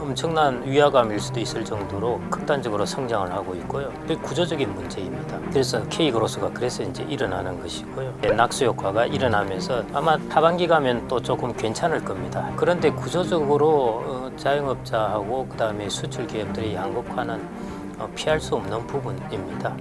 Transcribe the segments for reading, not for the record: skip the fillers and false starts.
엄청난 위화감일 수도 있을 정도로 극단적으로 성장을 하고 있고요. 그게 구조적인 문제입니다. 그래서 K그로스가 그래서 이제 일어나는 것이고요. 낙수 효과가 일어나면서 아마 하반기 가면 또 조금 괜찮을 겁니다. 그런데 구조적으로 자영업자하고 그다음에 수출 기업들의 양극화는 피할 수 없는 부분입니다.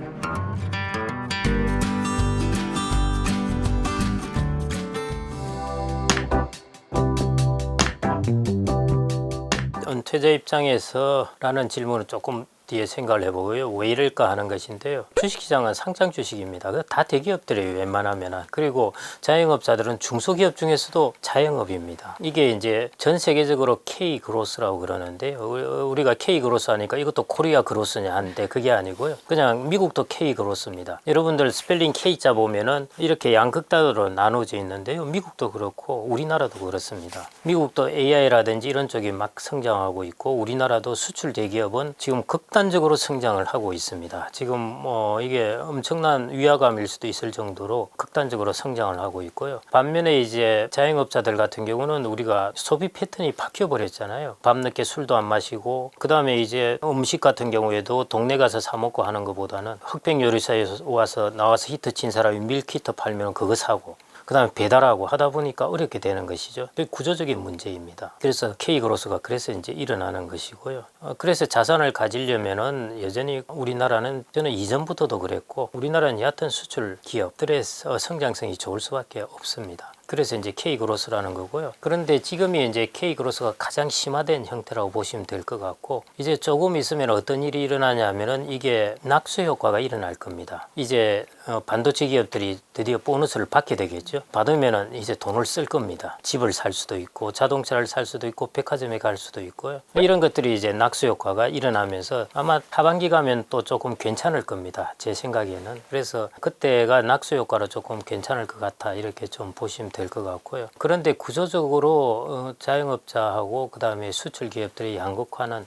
은퇴자 입장에서 라는 질문은 조금 뒤에 생각을 해보고요. 왜 이럴까 하는 것인데요. 주식시장은 상장 주식입니다. 다 대기업들이에요, 웬만하면. 그리고 자영업자들은 중소기업 중에서도 자영업입니다. 이게 이제 전 세계적으로 K그로스라고 그러는데요. 우리가 K그로스 하니까 이것도 코리아 그로스냐 하는데 그게 아니고요. 그냥 미국도 K그로스입니다. 여러분들 스펠링 K자 보면은 이렇게 양극단으로 나눠져 있는데요. 미국도 그렇고 우리나라도 그렇습니다. 미국도 AI라든지 이런 쪽이 막 성장하고 있고 우리나라도 수출 대기업은 지금 극단적으로 성장을 하고 있습니다. 지금 이게 엄청난 위화감일 수도 있을 정도로 극단적으로 성장을 하고 있고요. 반면에 이제 자영업자들 같은 경우는 우리가 소비 패턴이 바뀌어 버렸잖아요. 밤늦게 술도 안 마시고 그 다음에 이제 음식 같은 경우에도 동네 가서 사 먹고 하는 것보다는 흑백 요리사에서 나와서 히트 친 사람이 밀키트 팔면 그거 사고 그 다음에 배달하고 하다 보니까 어렵게 되는 것이죠. 구조적인 문제입니다. 그래서 K그로스가 그래서 이제 일어나는 것이고요. 그래서 자산을 가지려면은 여전히 우리나라는 저는 이전부터도 그랬고 우리나라는 얕은 수출 기업들의 성장성이 좋을 수밖에 없습니다. 그래서 이제 K그로스라는 거고요. 그런데 지금이 이제 K그로스가 가장 심화된 형태라고 보시면 될 것 같고 이제 조금 있으면 어떤 일이 일어나냐면은 이게 낙수 효과가 일어날 겁니다. 이제 반도체 기업들이 드디어 보너스를 받게 되겠죠. 받으면은 이제 돈을 쓸 겁니다. 집을 살 수도 있고 자동차를 살 수도 있고 백화점에 갈 수도 있고요. 이런 것들이 이제 낙수 효과가 일어나면서 아마 하반기 가면 또 조금 괜찮을 겁니다. 제 생각에는. 그래서 그때가 낙수 효과로 조금 괜찮을 것 같아 이렇게 좀 보시면 될 것 같고요. 그런데 구조적으로 자영업자하고 그 다음에 수출 기업들의 양극화는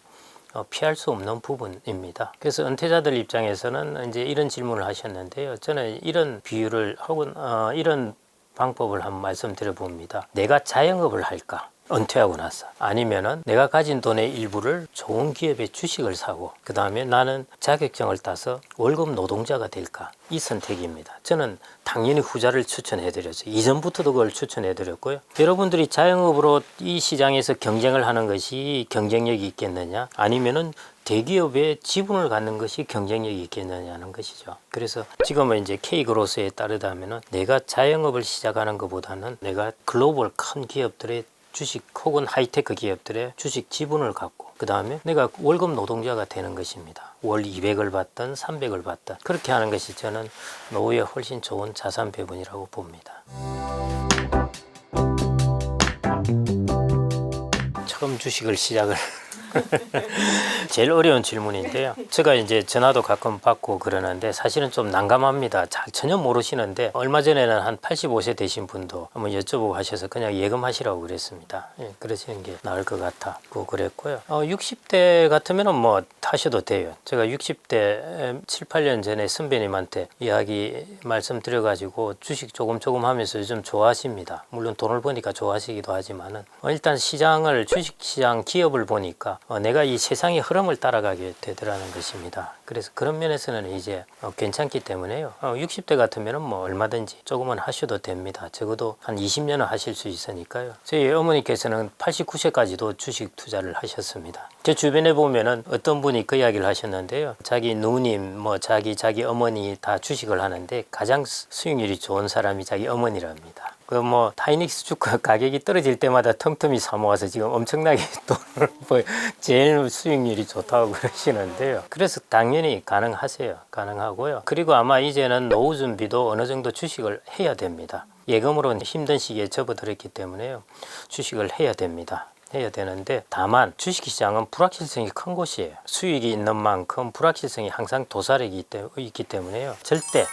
피할 수 없는 부분입니다. 그래서 은퇴자들 입장에서는 이제 이런 질문을 하셨는데요. 저는 이런 비유를 혹은 이런 방법을 한번 말씀드려 봅니다. 내가 자영업을 할까? 은퇴하고 나서 아니면은 내가 가진 돈의 일부를 좋은 기업의 주식을 사고 그 다음에 나는 자격증을 따서 월급 노동자가 될까 이 선택입니다. 저는 당연히 후자를 추천해 드렸죠. 이전부터도 그걸 추천해 드렸고요. 여러분들이 자영업으로 이 시장에서 경쟁을 하는 것이 경쟁력이 있겠느냐 아니면은 대기업의 지분을 갖는 것이 경쟁력이 있겠느냐는 것이죠. 그래서 지금은 이제 K그로스에 따르다면은 내가 자영업을 시작하는 것보다는 내가 글로벌 큰 기업들의 주식 혹은 하이테크 기업들의 주식 지분을 갖고 그 다음에 내가 월급 노동자가 되는 것입니다. 월 200을 받든 300을 받든 그렇게 하는 것이 저는 노후에 훨씬 좋은 자산 배분이라고 봅니다. 처음 주식을 시작을 제일 어려운 질문인데요. 제가 이제 전화도 가끔 받고 그러는데 사실은 좀 난감합니다. 전혀 모르시는데 얼마 전에는 한 85세 되신 분도 한번 여쭤보고 하셔서 그냥 예금하시라고 그랬습니다. 그러시는 게 나을 것 같았고 그랬고요. 60대 같으면은 뭐 하셔도 돼요. 제가 60대 7, 8년 전에 선배님한테 이야기 말씀드려가지고 주식 조금 하면서 요즘 좋아하십니다. 물론 돈을 버니까 좋아하시기도 하지만은 일단 시장을 주식시장 기업을 보니까 내가 이 세상의 흐름을 따라가게 되더라는 것입니다. 그래서 그런 면에서는 이제 괜찮기 때문에요. 60대 같으면 뭐 얼마든지 조금은 하셔도 됩니다. 적어도 한 20년은 하실 수 있으니까요. 저희 어머니께서는 89세까지도 주식 투자를 하셨습니다. 제 주변에 보면은 어떤 분이 그 이야기를 하셨는데요. 자기 누님, 뭐 자기 어머니 다 주식을 하는데 가장 수익률이 좋은 사람이 자기 어머니랍니다. 그 뭐 타이닉스 주가 가격이 떨어질 때마다 틈틈이 사모아서 지금 엄청나게 돈을 제일 수익률이 좋다고 그러시는데요. 그래서 당연히 가능하세요. 가능하고요. 그리고 아마 이제는 노후 준비도 어느 정도 주식을 해야 됩니다. 예금으로는 힘든 시기에 접어들었기 때문에요. 주식을 해야 됩니다. 해야 되는데 다만 주식시장은 불확실성이 큰 곳이에요. 수익이 있는 만큼 불확실성이 항상 도사력이 있기 때문에요. 절대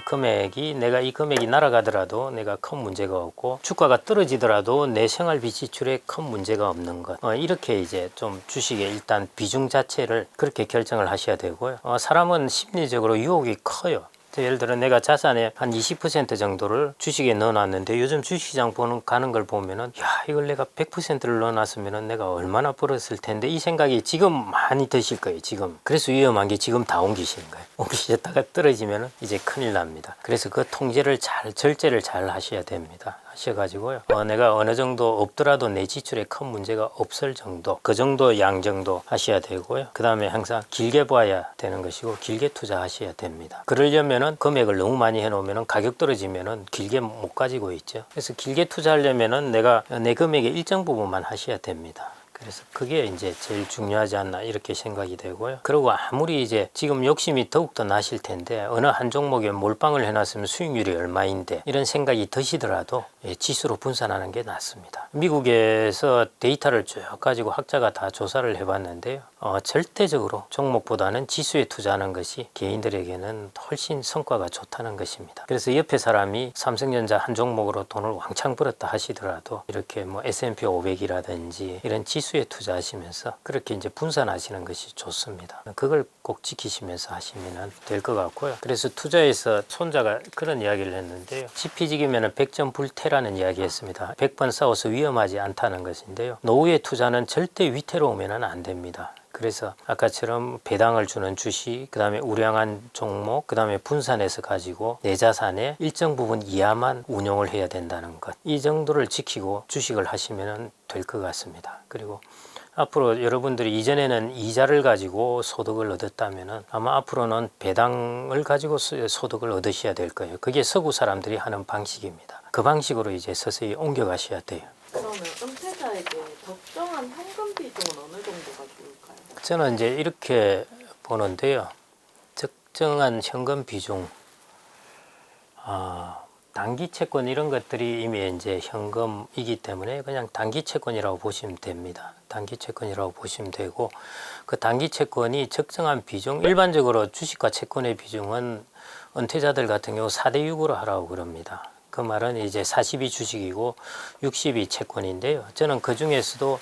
금액이 내가 이 금액이 날아가더라도 내가 큰 문제가 없고 주가가 떨어지더라도 내 생활비 지출에 큰 문제가 없는 것 이렇게 이제 좀 주식의 일단 비중 자체를 그렇게 결정을 하셔야 되고요. 사람은 심리적으로 유혹이 커요. 예를 들어 내가 자산의 한 20% 정도를 주식에 넣어놨는데 요즘 주식시장 가는 걸 보면은 야 이걸 내가 100%를 넣어놨으면은 내가 얼마나 벌었을 텐데 이 생각이 지금 많이 드실 거예요. 지금. 그래서 위험한 게 지금 다 옮기시는 거예요. 옮기셨다가 떨어지면은 이제 큰일 납니다. 그래서 그 통제를 절제를 잘 하셔야 됩니다. 하셔가지고요. 내가 어느 정도 없더라도 내 지출에 큰 문제가 없을 정도, 그 정도 양 정도 하셔야 되고요. 그 다음에 항상 길게 봐야 되는 것이고 길게 투자하셔야 됩니다. 그러려면은 금액을 너무 많이 해놓으면은 가격 떨어지면은 길게 못 가지고 있죠. 그래서 길게 투자하려면은 내가 내 금액의 일정 부분만 하셔야 됩니다. 그래서 그게 이제 제일 중요하지 않나 이렇게 생각이 되고요. 그리고 아무리 이제 지금 욕심이 더욱더 나실 텐데 어느 한 종목에 몰빵을 해놨으면 수익률이 얼마인데 이런 생각이 드시더라도 지수로 분산하는 게 낫습니다. 미국에서 데이터를 쭉 가지고 학자가 다 조사를 해봤는데요. 절대적으로 종목보다는 지수에 투자하는 것이 개인들에게는 훨씬 성과가 좋다는 것입니다. 그래서 옆에 사람이 삼성전자 한 종목으로 돈을 왕창 벌었다 하시더라도 이렇게 뭐 S&P 500이라든지 이런 지수에 투자하시면서 그렇게 이제 분산하시는 것이 좋습니다. 그걸 꼭 지키시면서 하시면 될 것 같고요. 그래서 투자에서 손자가 그런 이야기를 했는데요. 지피지기면 100점 불태라는 이야기 했습니다. 100번 싸워서 위험하지 않다는 것인데요. 노후의 투자는 절대 위태로우면 안 됩니다. 그래서 아까처럼 배당을 주는 주식, 그 다음에 우량한 종목, 그 다음에 분산해서 가지고 내 자산의 일정 부분 이하만 운용을 해야 된다는 것. 이 정도를 지키고 주식을 하시면 될 것 같습니다. 그리고 앞으로 여러분들이 이전에는 이자를 가지고 소득을 얻었다면 아마 앞으로는 배당을 가지고 소득을 얻으셔야 될 거예요. 그게 서구 사람들이 하는 방식입니다. 그 방식으로 이제 서서히 옮겨가셔야 돼요. 그러면 은퇴자에게 적정한 현금 비중은 어느 정도가 좋을까요? 저는 이제 이렇게 보는데요. 적정한 현금 비중, 단기 채권 이런 것들이 이미 이제 현금이기 때문에 그냥 단기 채권이라고 보시면 됩니다. 단기 채권이라고 보시면 되고 그 단기 채권이 적정한 비중, 일반적으로 주식과 채권의 비중은 은퇴자들 같은 경우 4대6으로 하라고 그럽니다. 그 말은 이제 40이 주식이고 60이 채권인데요. 저는 그 중에서도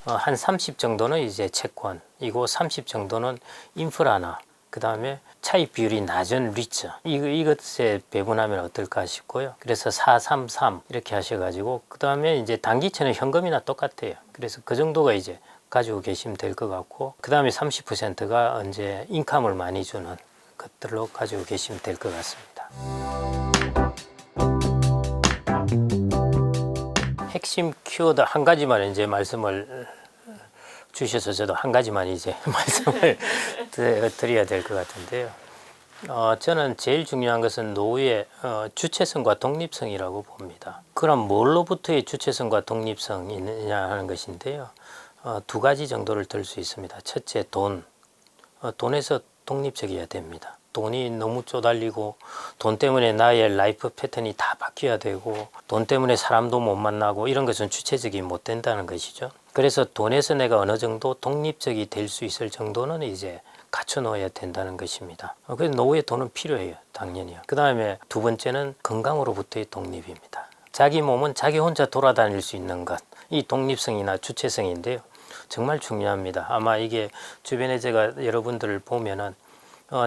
한 30 정도는 이제 채권이고 30 정도는 인프라나 그 다음에 차익 비율이 낮은 리츠 이것에 배분하면 어떨까 싶고요. 그래서 433 이렇게 하셔가지고 그 다음에 이제 단기채는 현금이나 똑같아요. 그래서 그 정도가 이제 가지고 계시면 될 것 같고 그 다음에 30%가 이제 인컴을 많이 주는 것들로 가지고 계시면 될 것 같습니다. 핵심 키워드 한 가지만 이제 말씀을 주셔서 저도 한 가지만 이제 말씀을 드려야 될 것 같은데요. 저는 제일 중요한 것은 노후의 주체성과 독립성이라고 봅니다. 그럼 뭘로부터의 주체성과 독립성이 있느냐 하는 것인데요. 두 가지 정도를 들 수 있습니다. 첫째, 돈에서 독립적이어야 됩니다. 돈이 너무 쪼달리고 돈 때문에 나의 라이프 패턴이 다 바뀌어야 되고 돈 때문에 사람도 못 만나고 이런 것은 주체적이 못 된다는 것이죠. 그래서 돈에서 내가 어느 정도 독립적이 될 수 있을 정도는 이제 갖춰 놓아야 된다는 것입니다. 그래서 노후에 돈은 필요해요. 당연히요. 그 다음에 두 번째는 건강으로부터의 독립입니다. 자기 몸은 자기 혼자 돌아다닐 수 있는 것. 이 독립성이나 주체성인데요. 정말 중요합니다. 아마 이게 주변에 제가 여러분들을 보면은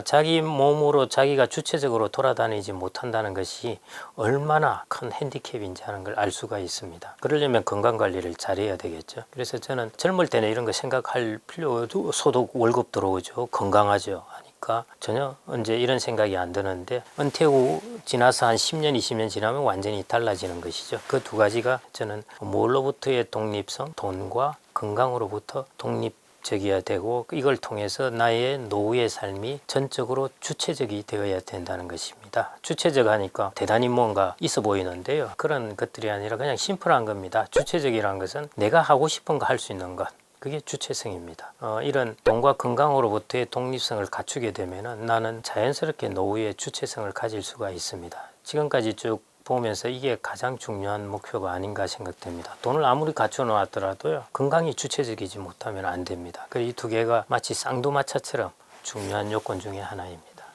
자기 몸으로 자기가 주체적으로 돌아다니지 못한다는 것이 얼마나 큰 핸디캡인지 하는 걸 알 수가 있습니다. 그러려면 건강관리를 잘해야 되겠죠. 그래서 저는 젊을 때는 이런 거 생각할 필요도 소득 월급 들어오죠. 건강하죠. 하니까 전혀 이제 이런 생각이 안 드는데 은퇴 후 지나서 한 10년, 20년 지나면 완전히 달라지는 것이죠. 그 두 가지가 저는 뭘로부터의 독립성, 돈과 건강으로부터 독립적이어야 되고 이걸 통해서 나의 노후의 삶이 전적으로 주체적이 되어야 된다는 것입니다. 주체적 하니까 대단히 뭔가 있어 보이는데요. 그런 것들이 아니라 그냥 심플한 겁니다. 주체적이라는 것은 내가 하고 싶은 거 할 수 있는 것. 그게 주체성입니다. 이런 돈과 건강으로부터의 독립성을 갖추게 되면 나는 자연스럽게 노후의 주체성을 가질 수가 있습니다. 지금까지 쭉 보면서 이게 가장 중요한 목표가 아닌가 생각됩니다. 돈을 아무리 갖춰 놓았더라도요. 건강이 주체적이지 못하면 안 됩니다. 이 두 개가 마치 쌍두마차처럼 중요한 요건 중에 하나입니다.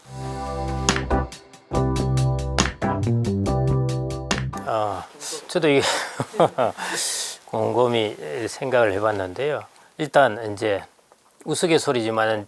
저도 이게 곰곰이 생각을 해봤는데요. 일단 이제 우스갯소리지만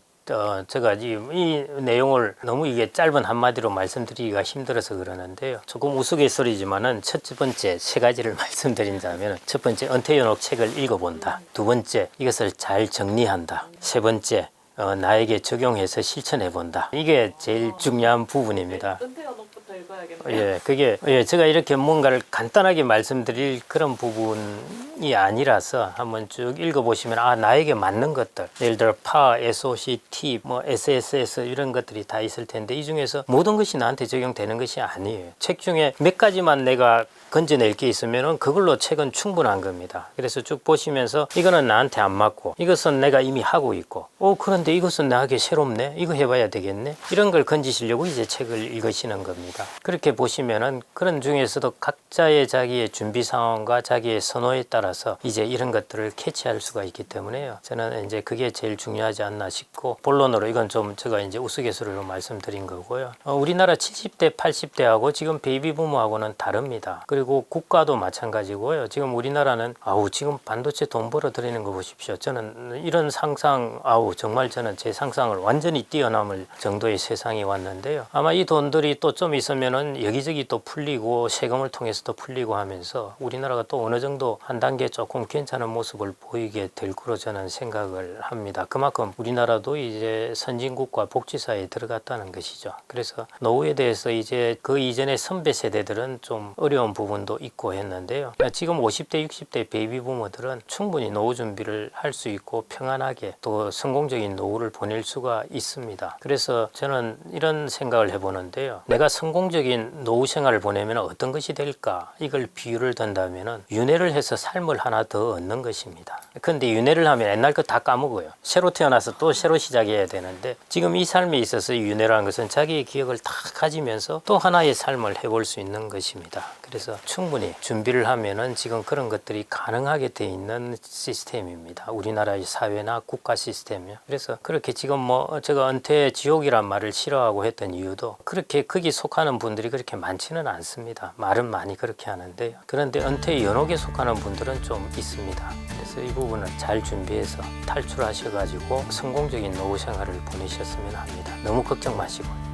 제가 이 내용을 너무 이게 짧은 한마디로 말씀드리기가 힘들어서 그러는데요. 조금 우스갯소리지만은 첫 번째 세 가지를 말씀드린다면, 첫 번째 은퇴연옥 책을 읽어본다. 두 번째 이것을 잘 정리한다. 세 번째 나에게 적용해서 실천해본다. 이게 제일 중요한 부분입니다. 은퇴연옥부터 읽어야겠네요. 예, 그게 제가 이렇게 뭔가를 간단하게 말씀드릴 그런 부분이 아니라서 한번 쭉 읽어보시면 나에게 맞는 것들, 예를 들어 파, SOCT, 뭐 SSS 이런 것들이 다 있을 텐데 이 중에서 모든 것이 나한테 적용되는 것이 아니에요. 책 중에 몇 가지만 내가 건져낼 게 있으면은 그걸로 책은 충분한 겁니다. 그래서 쭉 보시면서 이거는 나한테 안 맞고 이것은 내가 이미 하고 있고 그런데 이것은 나에게 새롭네, 이거 해봐야 되겠네, 이런 걸 건지시려고 이제 책을 읽으시는 겁니다. 그렇게 보시면은 그런 중에서도 각자의 자기의 준비 상황과 자기의 선호에 따라서 이제 이런 것들을 캐치할 수가 있기 때문에요. 저는 이제 그게 제일 중요하지 않나 싶고, 본론으로 이건 좀 제가 이제 우스갯소리로 말씀드린 거고요. 우리나라 70대, 80대하고 지금 베이비 부모하고는 다릅니다. 그리고 국가도 마찬가지고요. 지금 우리나라는 지금 반도체 돈 벌어 들이는 거 보십시오. 저는 이런 상상 정말 저는 제 상상을 완전히 뛰어넘을 정도의 세상이 왔는데요. 아마 이 돈들이 또 좀 있으면은 여기저기 또 풀리고 세금을 통해서도 풀리고 하면서 우리나라가 또 어느 정도 한 단계 조금 괜찮은 모습을 보이게 될 거로 저는 생각을 합니다. 그만큼 우리나라도 이제 선진국과 복지사에 들어갔다는 것이죠. 그래서 노후에 대해서 이제 그 이전의 선배 세대들은 좀 어려운 부분도 있고 했는데요. 지금 50대, 60대 베이비 부모들은 충분히 노후 준비를 할 수 있고 평안하게 또 성공적인 노후를 보낼 수가 있습니다. 그래서 저는 이런 생각을 해보는데요. 내가 성공적인 노후 생활을 보내면 어떤 것이 될까? 이걸 비유를 든다면 윤회를 해서 삶을 하나 더 얻는 것입니다. 그런데 윤회를 하면 옛날 거 다 까먹어요. 새로 태어나서 또 새로 시작해야 되는데 지금 이 삶에 있어서 윤회라는 것은 자기의 기억을 다 가지면서 또 하나의 삶을 해볼 수 있는 것입니다. 그래서 충분히 준비를 하면은 지금 그런 것들이 가능하게 돼 있는 시스템입니다. 우리나라의 사회나 국가 시스템이요. 그래서 그렇게 지금 제가 은퇴 지옥이란 말을 싫어하고 했던 이유도 그렇게 거기 속하는 분들이 그렇게 많지는 않습니다. 말은 많이 그렇게 하는데요. 그런데 은퇴 연옥에 속하는 분들은 좀 있습니다. 그래서 이 부분은 잘 준비해서 탈출하셔가지고 성공적인 노후 생활을 보내셨으면 합니다. 너무 걱정 마시고.